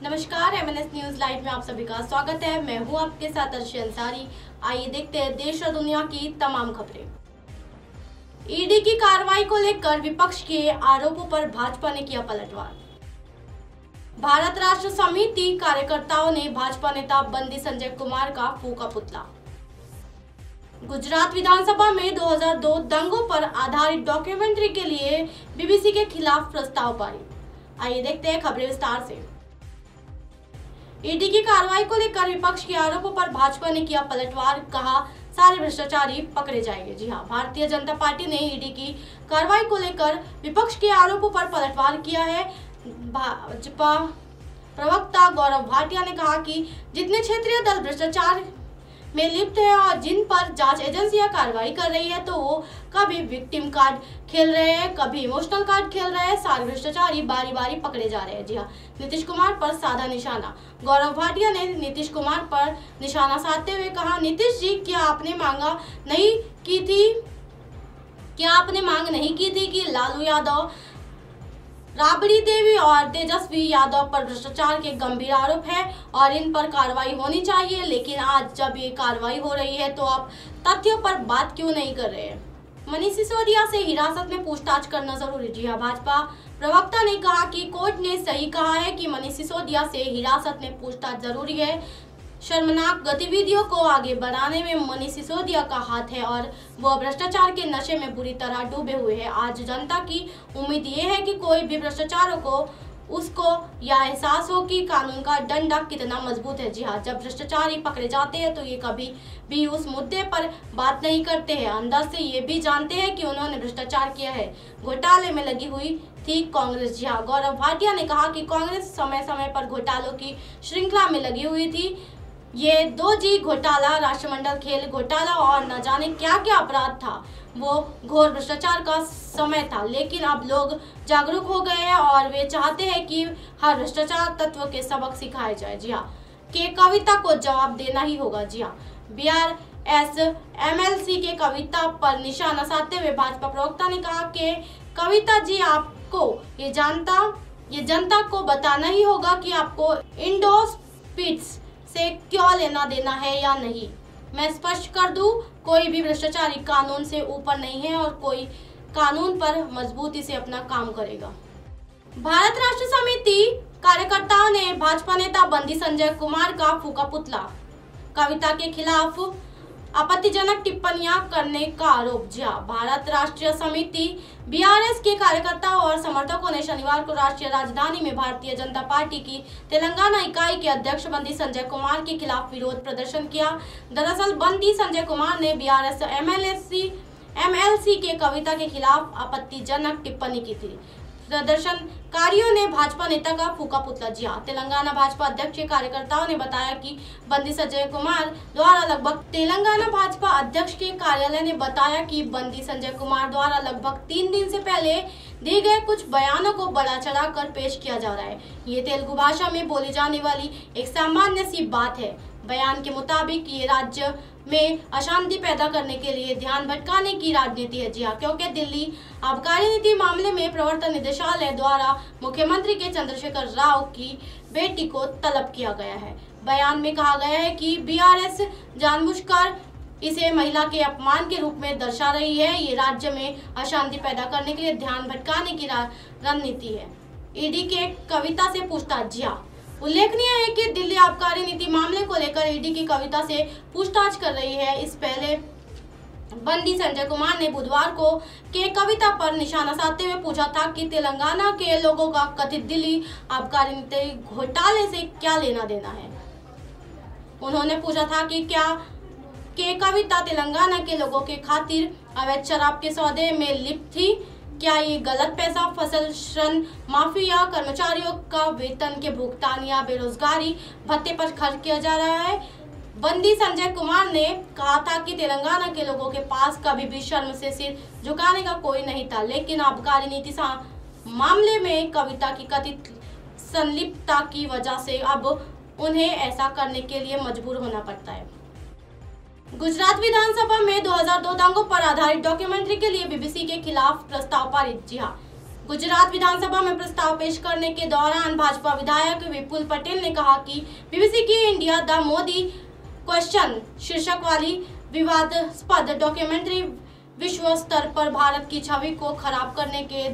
नमस्कार, MNS news live में आप सभी का स्वागत है। मैं हूं आपके साथ अर्शी अंसारी। आइए देखते हैं देश और दुनिया की तमाम खबरें। ईडी की कार्रवाई को लेकर विपक्ष के आरोपों पर भाजपा ने किया पलटवार। भारत राष्ट्र समिति कार्यकर्ताओं ने भाजपा नेता बंदी संजय कुमार का फूका पुतला। गुजरात विधानसभा में 2002 दंगों पर आधारित डॉक्यूमेंट्री के लिए बीबीसी के खिलाफ प्रस्ताव पारित। आइए देखते हैं खबरें विस्तार से। ईडी की कार्रवाई को लेकर विपक्ष के आरोपों पर भाजपा ने किया पलटवार, कहा सारे भ्रष्टाचारी पकड़े जाएंगे। जी हां, भारतीय जनता पार्टी ने ईडी की कार्रवाई को लेकर विपक्ष के आरोपों पर पलटवार किया है। भाजपा प्रवक्ता गौरव भाटिया ने कहा कि जितने क्षेत्रीय दल भ्रष्टाचार में लिप्त है और जिन पर जांच एजेंसियां कार्रवाई कर रही है, तो वो कभी विक्टिम कार्ड खेल रहे हैं, कभी इमोशनल कार्ड खेल रहे हैं। सारे भ्रष्टाचारी बारी बारी पकड़े जा रहे हैं। जी हाँ, नीतीश कुमार पर साधा निशाना। गौरव भाटिया ने नीतीश कुमार पर निशाना साधते हुए कहा, नीतीश जी, क्या आपने मांग नहीं की थी कि लालू यादव, राबड़ी देवी और तेजस्वी यादव पर भ्रष्टाचार के गंभीर आरोप है और इन पर कार्रवाई होनी चाहिए, लेकिन आज जब ये कार्रवाई हो रही है तो आप तथ्यों पर बात क्यों नहीं कर रहे हैं? मनीष सिसोदिया से हिरासत में पूछताछ करना जरूरी। जी हां, भाजपा प्रवक्ता ने कहा कि कोर्ट ने सही कहा है कि मनीष सिसोदिया से हिरासत में पूछताछ जरूरी है। शर्मनाक गतिविधियों को आगे बढ़ाने में मनीष सिसोदिया का हाथ है और वह भ्रष्टाचार के नशे में बुरी तरह डूबे हुए हैं। आज जनता की उम्मीद ये है कि कोई भी भ्रष्टाचारों को उसको यह एहसास हो कि कानून का डंडा कितना मजबूत है। जी हाँ, जब भ्रष्टाचारी पकड़े जाते हैं तो ये कभी भी उस मुद्दे पर बात नहीं करते हैं। अंदर से ये भी जानते हैं कि उन्होंने भ्रष्टाचार किया है। घोटाले में लगी हुई थी कांग्रेस। जी हाँ, गौरव भाटिया ने कहा कि कांग्रेस समय समय पर घोटालों की श्रृंखला में लगी हुई थी। ये 2G घोटाला, राष्ट्रमंडल खेल घोटाला और न जाने क्या क्या अपराध था, वो घोर भ्रष्टाचार का समय था। लेकिन अब लोग जागरूक हो गए हैं और वे चाहते हैं कि हर भ्रष्टाचार तत्व के सबक सिखाए जाए। जी हाँ, के कविता को जवाब देना ही होगा। जी हाँ, BRS MLC के कविता पर निशाना साधते हुए भाजपा प्रवक्ता ने कहा कि कविता जी, आपको ये जनता को बताना ही होगा कि आपको इंडोस्पिट्स से क्यों लेना देना है या नहीं। मैं स्पष्ट कर दूं, कोई भी भ्रष्टाचारी कानून से ऊपर नहीं है और कोई कानून पर मजबूती से अपना काम करेगा। भारत राष्ट्र समिति कार्यकर्ताओं ने भाजपा नेता बंदी संजय कुमार का फूका पुतला। कविता के खिलाफ आपत्तिजनक टिप्पणियां करने का आरोप। जी हां, भारत राष्ट्रीय समिति BRS के कार्यकर्ताओं और समर्थकों ने शनिवार को राष्ट्रीय राजधानी में भारतीय जनता पार्टी की तेलंगाना इकाई के अध्यक्ष बंदी संजय कुमार के खिलाफ विरोध प्रदर्शन किया। दरअसल बंदी संजय कुमार ने BRS MLC के कविता के खिलाफ आपत्तिजनक टिप्पणी की थी। प्रदर्शनकारियों ने भाजपा नेता का फूका पुतला। जी हां, तेलंगाना भाजपा अध्यक्ष के कार्यकर्ताओं ने बताया कि बंदी संजय कुमार द्वारा तेलंगाना भाजपा अध्यक्ष के कार्यालय ने बताया कि बंदी संजय कुमार द्वारा लगभग 3 दिन से पहले दिए गए कुछ बयानों को बढ़ा चढ़ाकर पेश किया जा रहा है। ये तेलुगु भाषा में बोली जाने वाली एक सामान्य सी बात है। बयान के मुताबिक ये राज्य में अशांति पैदा करने के लिए ध्यान भटकाने की राजनीति है। जी हाँ, क्योंकि दिल्ली आबकारी नीति मामले में प्रवर्तन निदेशालय द्वारा मुख्यमंत्री के चंद्रशेखर राव की बेटी को तलब किया गया है। बयान में कहा गया है कि BRS जानबूझकर इसे महिला के अपमान के रूप में दर्शा रही है। ये राज्य में अशांति पैदा करने के लिए ध्यान भटकाने की रणनीति है। ईडी के कविता से पूछताछ। जी हाँ, उल्लेखनीय है कि दिल्ली आबकारी नीति मामले को लेकर ईडी की कविता से पूछताछ कर रही है। इस पहले बंदी संजय कुमार ने बुधवार को के कविता पर निशाना साधते हुए पूछा था कि तेलंगाना के लोगों का कथित दिल्ली आबकारी नीति घोटाले से क्या लेना देना है। उन्होंने पूछा था कि क्या के कविता तेलंगाना के लोगों के खातिर अवैध शराब के सौदे में लिप्त थी। क्या ये गलत पैसा फसल ऋण माफी या कर्मचारियों का वेतन के भुगतान या बेरोजगारी भत्ते पर खर्च किया जा रहा है। बंदी संजय कुमार ने कहा था कि तेलंगाना के लोगों के पास कभी भी शर्म से सिर झुकाने का कोई नहीं था, लेकिन आबकारी नीति मामले में कविता की कथित संलिप्तता की वजह से अब उन्हें ऐसा करने के लिए मजबूर होना पड़ता है। गुजरात विधानसभा में 2002 दंगों पर आधारित डॉक्यूमेंट्री के लिए बीबीसी के खिलाफ प्रस्ताव पारित। जी हां, गुजरात विधानसभा में प्रस्ताव पेश करने के दौरान भाजपा विधायक विपुल पटेल ने कहा कि बीबीसी की इंडिया द मोदी क्वेश्चन शीर्षक वाली विवादास्पद डॉक्यूमेंट्री विश्व स्तर पर भारत की छवि को खराब करने के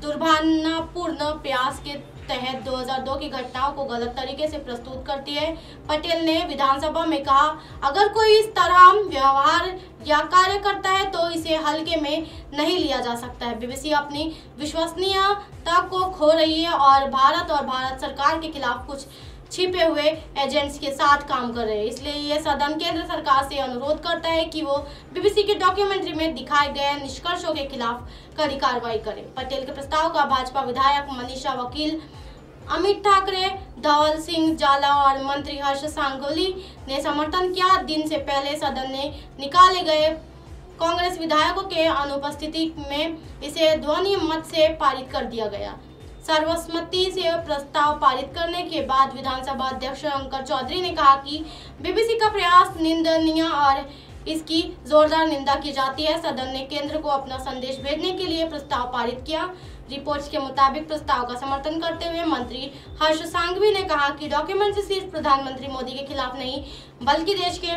दुर्भावनापूर्ण प्रयास के तहत 2002 की घटनाओं को गलत तरीके से प्रस्तुत करती है। पटेल ने विधानसभा में कहा, अगर कोई इस तरह व्यवहार या कार्य करता है तो इसे हल्के में नहीं लिया जा सकता है। बीबीसी अपनी विश्वसनीयता को खो रही है और भारत सरकार के खिलाफ कुछ छिपे हुए एजेंट्स के साथ काम कर रहे हैं। इसलिए ये सदन केंद्र सरकार से अनुरोध करता है कि वो बीबीसी की डॉक्यूमेंट्री में दिखाए गए निष्कर्षों के खिलाफ कड़ी कार्रवाई करे। पटेल के प्रस्ताव का भाजपा विधायक मनीषा वकील, अमित ठाकरे, धवल सिंह जाला और मंत्री हर्ष सांघवी ने समर्थन किया। दिन से पहले सदन ने निकाले गए कांग्रेस विधायकों के अनुपस्थिति में इसे ध्वनि मत से पारित कर दिया गया। सर्वसम्मति से प्रस्ताव पारित करने के बाद विधानसभा अध्यक्ष शंकर चौधरी ने कहा कि बीबीसी का प्रयास निंदनीय और इसकी जोरदार निंदा की जाती है। सदन ने केंद्र को अपना संदेश भेजने के लिए प्रस्ताव पारित किया। रिपोर्ट्स के मुताबिक प्रस्ताव का समर्थन करते हुए मंत्री हर्ष सांघवी ने कहा कि डॉक्यूमेंट्री सिर्फ प्रधानमंत्री मोदी के खिलाफ नहीं बल्कि देश के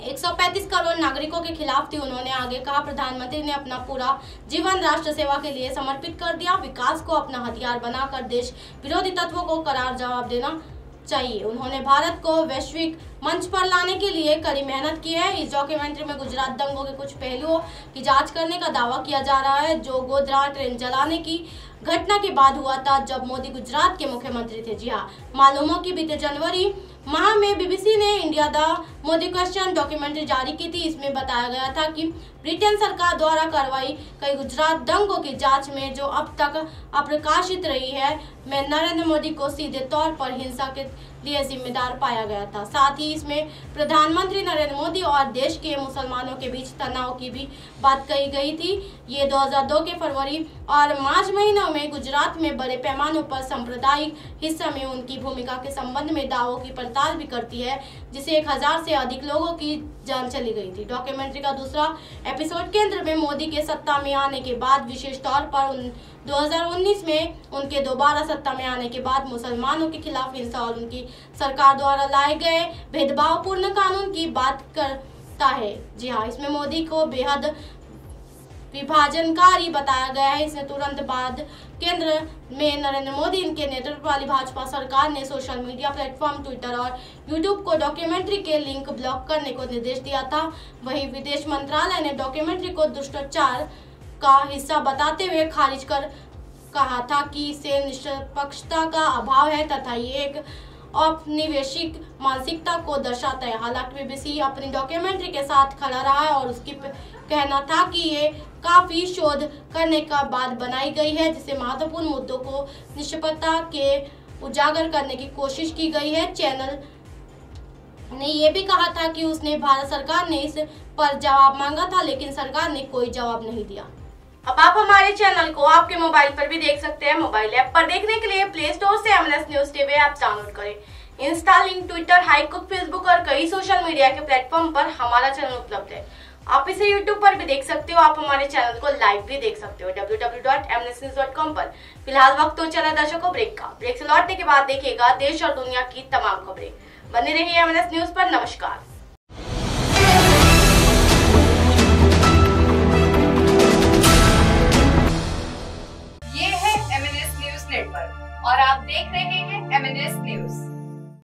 135 करोड़ नागरिकों के खिलाफ थी। उन्होंने आगे कहा, प्रधानमंत्री ने अपना पूरा जीवन राष्ट्र सेवा के लिए समर्पित कर दिया। विकास को अपना हथियार बनाकर देश विरोधी तत्वों को करार जवाब देना चाहिए। उन्होंने भारत को वैश्विक मंच पर लाने के लिए कड़ी मेहनत की है। इस डॉक्यूमेंट्री में गुजरात दंगों के कुछ पहलुओं की जांच करने का दावा किया जा रहा है, जो गोधरा ट्रेन जलाने की घटना के बाद हुआ था जब मोदी गुजरात के मुख्यमंत्री थे। जी हाँ, मालूम हो कि बीते जनवरी माह में बीबीसी ने India the Modi question documentary जारी की थी। इसमें बताया गया था कि ब्रिटेन सरकार द्वारा करवाई कई गुजरात दंगों की जांच में जो अब तक अप्रकाशित रही है में नरेंद्र मोदी को सीधे तौर पर हिंसा के लिए जिम्मेदार पाया गया था। साथ ही इसमें प्रधानमंत्री नरेंद्र मोदी और देश के मुसलमानों के बीच तनाव की भी बात कही गई थी। ये 2002 के फरवरी और मार्च महीनों में गुजरात में बड़े पैमाने पर सांप्रदायिक हिंसा में उनकी भूमिका के संबंध में दावों की पड़ताल भी करती है, जिसे 1000 से अधिक लोगों की जान चली गई थी। डॉक्यूमेंट्री का दूसरा एपिसोड केंद्र में मोदी के सत्ता में आने के बाद, विशेष तौर पर 2019 में उनके दोबारा सत्ता में आने के बाद मुसलमानों के खिलाफ हिंसा और उनकी सरकार द्वारा लाए गए भेदभावपूर्ण कानून की बात करता है। जी हाँ, इसमें मोदी को बेहद विभाजनकारी बताया गया है। इसने तुरंत बाद केंद्र में नरेंद्र मोदी इनके नेतृत्व वाली भाजपा सरकार ने सोशल मीडिया प्लेटफॉर्म ट्विटर और यूट्यूब को डॉक्यूमेंट्री के लिंक ब्लॉक करने को निर्देश दिया था। वहीं विदेश मंत्रालय ने डॉक्यूमेंट्री को दुष्टाचार का हिस्सा बताते हुए खारिज कर कहा था कि इससे निष्पक्षता का अभाव है तथा ये एक औपनिवेशिक मानसिकता को दर्शाता है। हालांकि बीबीसी अपनी डॉक्यूमेंट्री के साथ खड़ा रहा है और उसकी कहना था कि ये काफी शोध करने का बाद बनाई गई है, जिससे महत्वपूर्ण मुद्दों को निष्पक्षता के उजागर करने की कोशिश की गई है। चैनल ने यह भी कहा था कि उसने भारत सरकार ने इस पर जवाब मांगा था, लेकिन सरकार ने कोई जवाब नहीं दिया। अब आप हमारे चैनल को आपके मोबाइल पर भी देख सकते हैं। मोबाइल ऐप पर देखने के लिए प्ले स्टोर से MNS news TV app download करें। इंस्टा, लिंक, ट्विटर, हाईकुक, फेसबुक और कई सोशल मीडिया के प्लेटफॉर्म पर हमारा चैनल उपलब्ध है। आप इसे यूट्यूब पर भी देख सकते हो। आप हमारे चैनल को लाइव भी देख सकते हो www.mnsnews.com पर। फिलहाल वक्त हो चला दर्शकों ब्रेक का। ब्रेक से लौटने के बाद देखिएगा देश और दुनिया की तमाम खबरें। बने रहिए एमएनएस न्यूज पर। नमस्कार। ये है एमएनएस न्यूज नेटवर्क और आप देख रहे हैं एमएनएस न्यूज।